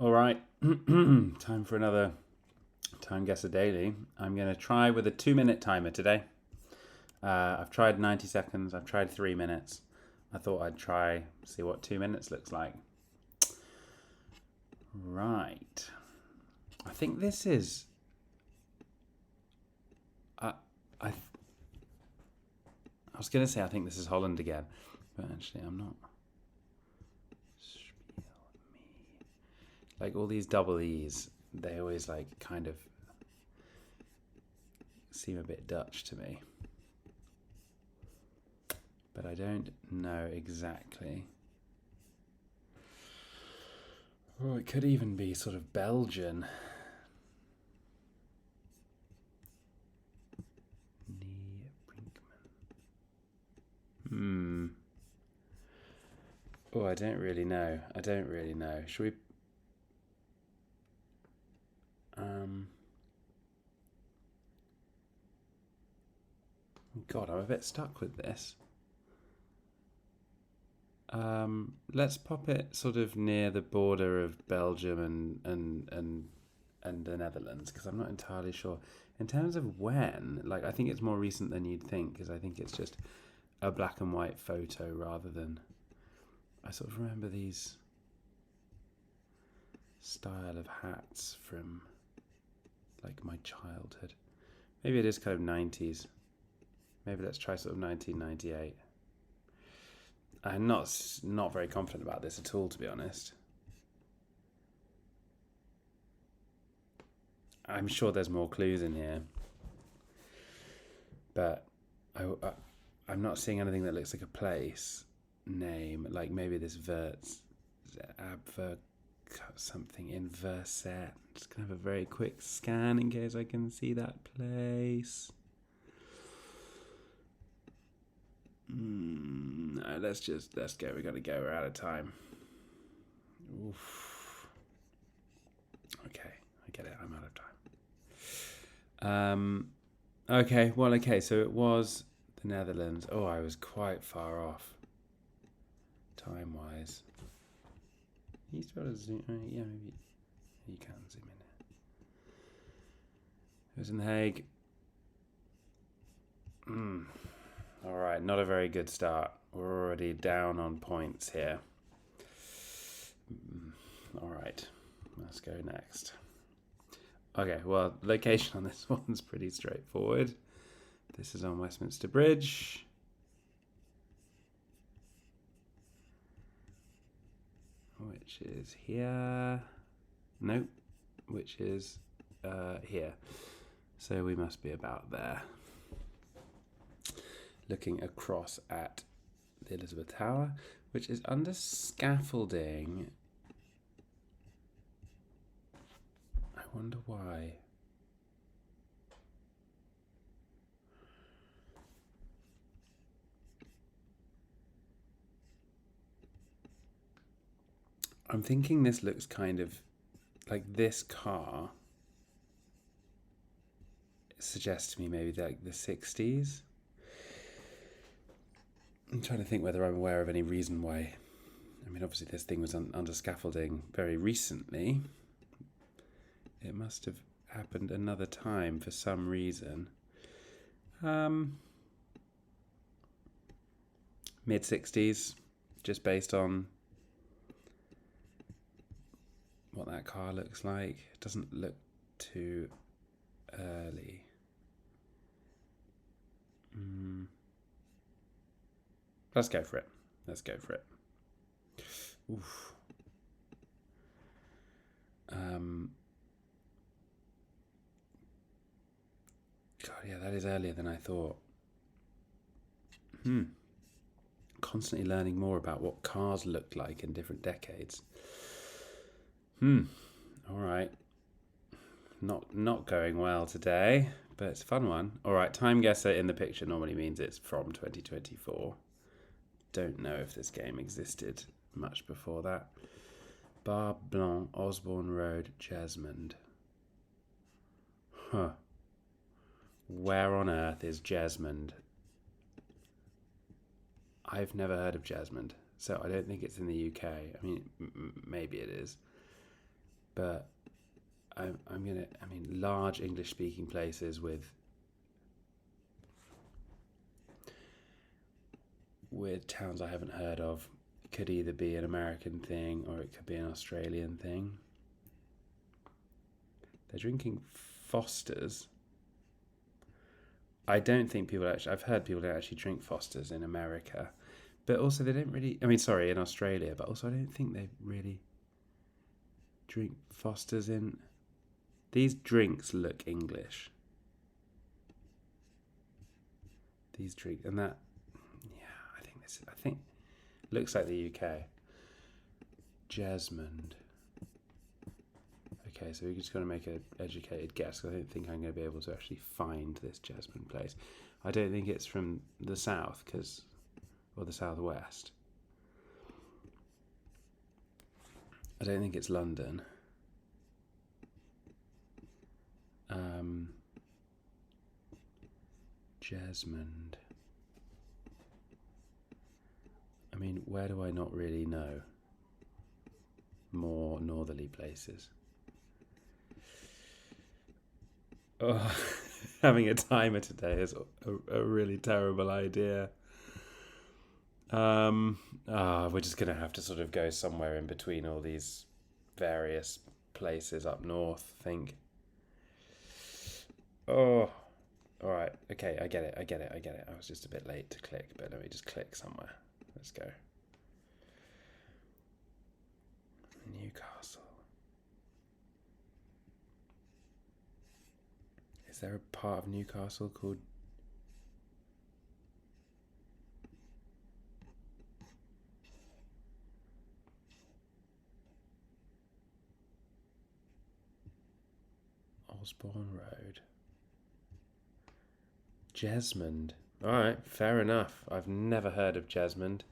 All right, time for another Time Guesser Daily. I'm going to try with a 2-minute timer today. I've tried 90 seconds, I've tried 3 minutes. I thought I'd try, see what 2 minutes looks like. Right. I think this is. I was going to say I think this is Holland again, but actually I'm not. Like all these double E's, they always like kind of seem a bit Dutch to me. But I don't know exactly. Oh, it could even be sort of Belgian. Oh, I don't really know. Should we? God, I'm a bit stuck with this. Let's pop it sort of near the border of Belgium and the Netherlands, because I'm not entirely sure. In terms of when, like, I think it's more recent than you'd think, because I think it's just a black and white photo rather than. I sort of remember these style of hats from like my childhood. Maybe it is kind of 90s. Maybe let's try sort of 1998. I'm not very confident about this at all, to be honest. I'm sure there's more clues in here, but I'm not seeing anything that looks like a place name. Like maybe this something in Verset. Just gonna have a very quick scan in case I can see that place. No, let's go. We gotta go. We're out of time. Oof. Okay, I get it. I'm out of time. Okay. So it was the Netherlands. Oh, I was quite far off, time-wise. You used to be able to zoom. Yeah, maybe you can zoom in. It was in The Hague. All right, not a very good start. We're already down on points here. All right, let's go next. Okay, well, location on this one's pretty straightforward. This is on Westminster Bridge. Which is here. Nope, which is here. So we must be about there. Looking across at the Elizabeth Tower, which is under scaffolding. I wonder why. I'm thinking this looks kind of like this car suggests to me maybe like the 60s. I'm trying to think whether I'm aware of any reason why. I mean, obviously this thing was under scaffolding very recently. It must have happened another time for some reason. Mid-60s, just based on what that car looks like. It doesn't look too early. Let's go for it. Oof. God, yeah, that is earlier than I thought. Constantly learning more about what cars looked like in different decades. All right. Not going well today, but it's a fun one. All right, Time Guesser in the picture normally means it's from 2024. Don't know if this game existed much before that. Bar Blanc, Osborne Road, Jesmond. Huh. Where on earth is Jesmond? I've never heard of Jesmond, so I don't think it's in the UK. I mean, maybe it is. but I'm gonna. I mean, large English-speaking places with towns I haven't heard of. It could either be an American thing or it could be an Australian thing. They're drinking Fosters. I don't think people actually. I've heard people don't actually drink Fosters in America, but also they don't really. I mean, sorry, in Australia, but also I don't think they really drink Fosters in. These drinks look English. These drinks and that. Yeah, I think looks like the UK. Jesmond. Okay, so we're just going to make an educated guess. I don't think I'm going to be able to actually find this Jesmond place. I don't think it's from the south, or the southwest. I don't think it's London. Jesmond. I mean, where do I not really know? More northerly places. Oh, having a timer today is a really terrible idea. We're just going to have to sort of go somewhere in between all these various places up north, I think. Oh, all right. Okay, I get it. I was just a bit late to click, but let me just click somewhere. Let's go. Newcastle. Is there a part of Newcastle called Osborne Road? Jesmond. Alright, fair enough. I've never heard of Jesmond.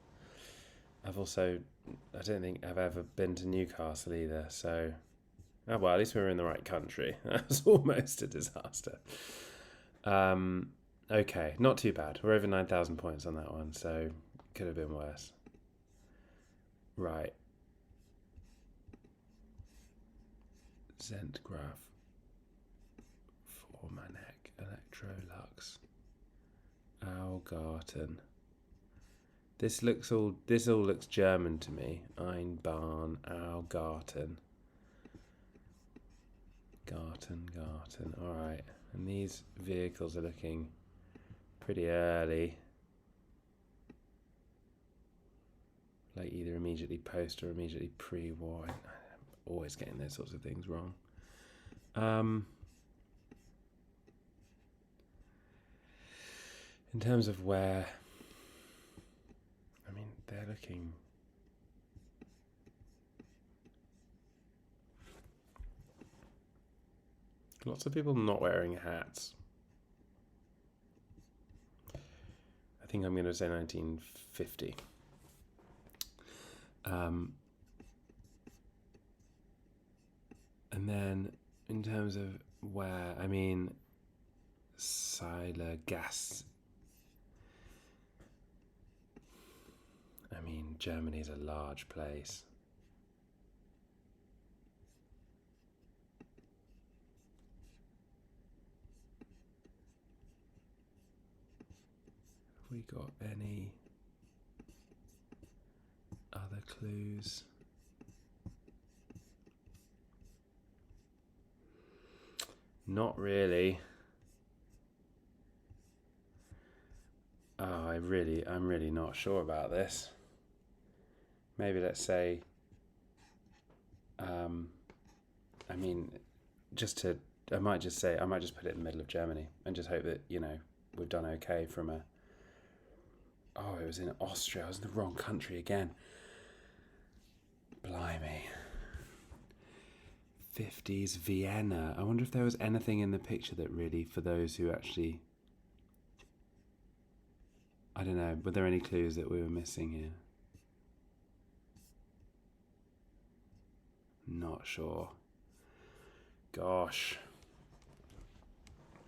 I don't think I've ever been to Newcastle either, so... Oh, well, at least we were in the right country. That was almost a disaster. Okay, not too bad. We're over 9,000 points on that one, so could have been worse. Right. Zentgraph. Formanek. Electrolux. Augarten. This all looks German to me. Einbahn, Augarten. Garten. Alright. And these vehicles are looking pretty early. Like either immediately post or immediately pre-war. I'm always getting those sorts of things wrong. In terms of where... I mean, they're looking... Lots of people not wearing hats. I think I'm going to say 1950. And then in terms of where, I mean, Seiler gas. I mean, Germany's a large place. Have we got any other clues? Not really. Oh, I'm really not sure about this. Maybe let's say, I mean, I might just put it in the middle of Germany and just hope that, we've done okay from a, it was in Austria. I was in the wrong country again. Blimey. 50s Vienna. I wonder if there was anything in the picture that really, for those who actually, I don't know, were there any clues that we were missing here? Not sure. Gosh.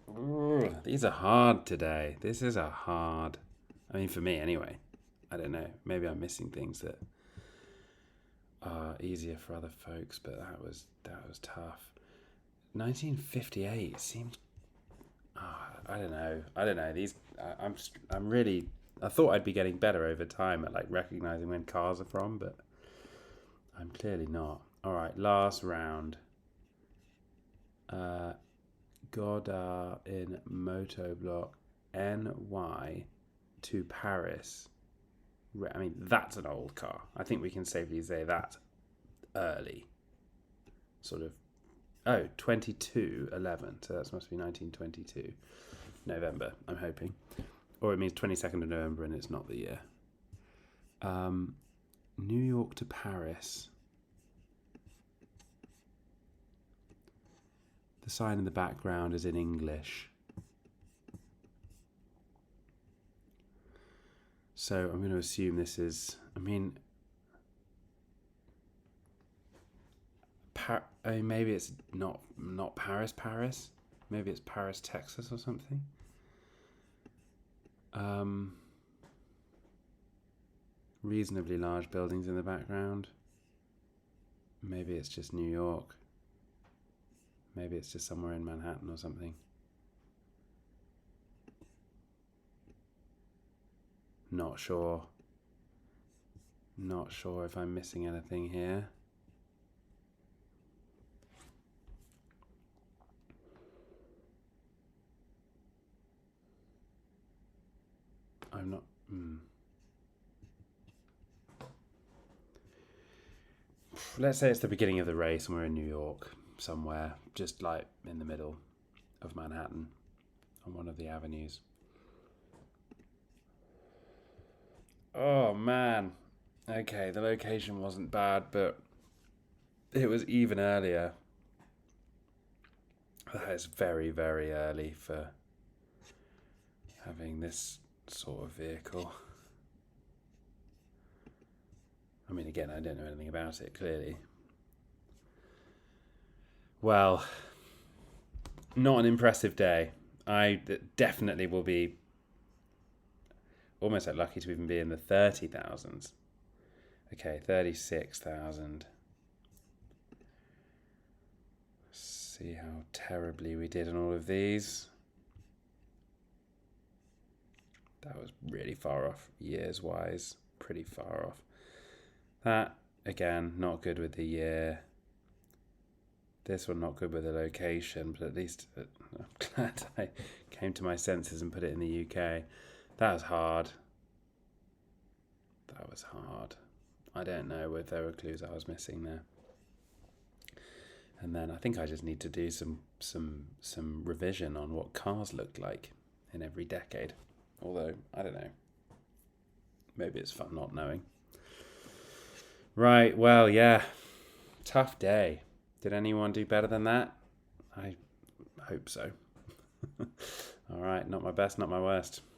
Ooh, these are hard today. This is a hard, I mean for me anyway. I don't know. Maybe I'm missing things that easier for other folks, but that was tough. 1958 seemed. I don't know. These. I'm really. I thought I'd be getting better over time at like recognizing when cars are from, but I'm clearly not. All right, last round. Godard in Motoblock NY to Paris. I mean, that's an old car. I think we can safely say that early. Sort of. Oh, 22/11. So that must be 1922. November, I'm hoping. Or it means 22nd of November and it's not the year. New York to Paris. The sign in the background is in English. So I'm going to assume this is, maybe it's not Paris. Maybe it's Paris, Texas or something. Reasonably large buildings in the background. Maybe it's just New York. Maybe it's just somewhere in Manhattan or something. Not sure. Not sure if I'm missing anything here. I'm not. Let's say it's the beginning of the race and we're in New York somewhere, just like in the middle of Manhattan on one of the avenues. Oh man. Okay, the location wasn't bad, but it was even earlier. That is very, very early for having this sort of vehicle. I mean, again, I don't know anything about it, clearly. Well, not an impressive day. I definitely will be almost like lucky to even be in the 30,000s. Okay, 36,000. See how terribly we did on all of these. That was really far off, years-wise. Pretty far off. That, again, not good with the year. This one not good with the location, but at least I'm glad I came to my senses and put it in the UK. That was hard. I don't know if there were clues I was missing there. And then I think I just need to do some revision on what cars looked like in every decade. Although, I don't know. Maybe it's fun not knowing. Right, well, yeah. Tough day. Did anyone do better than that? I hope so. All right, not my best, not my worst.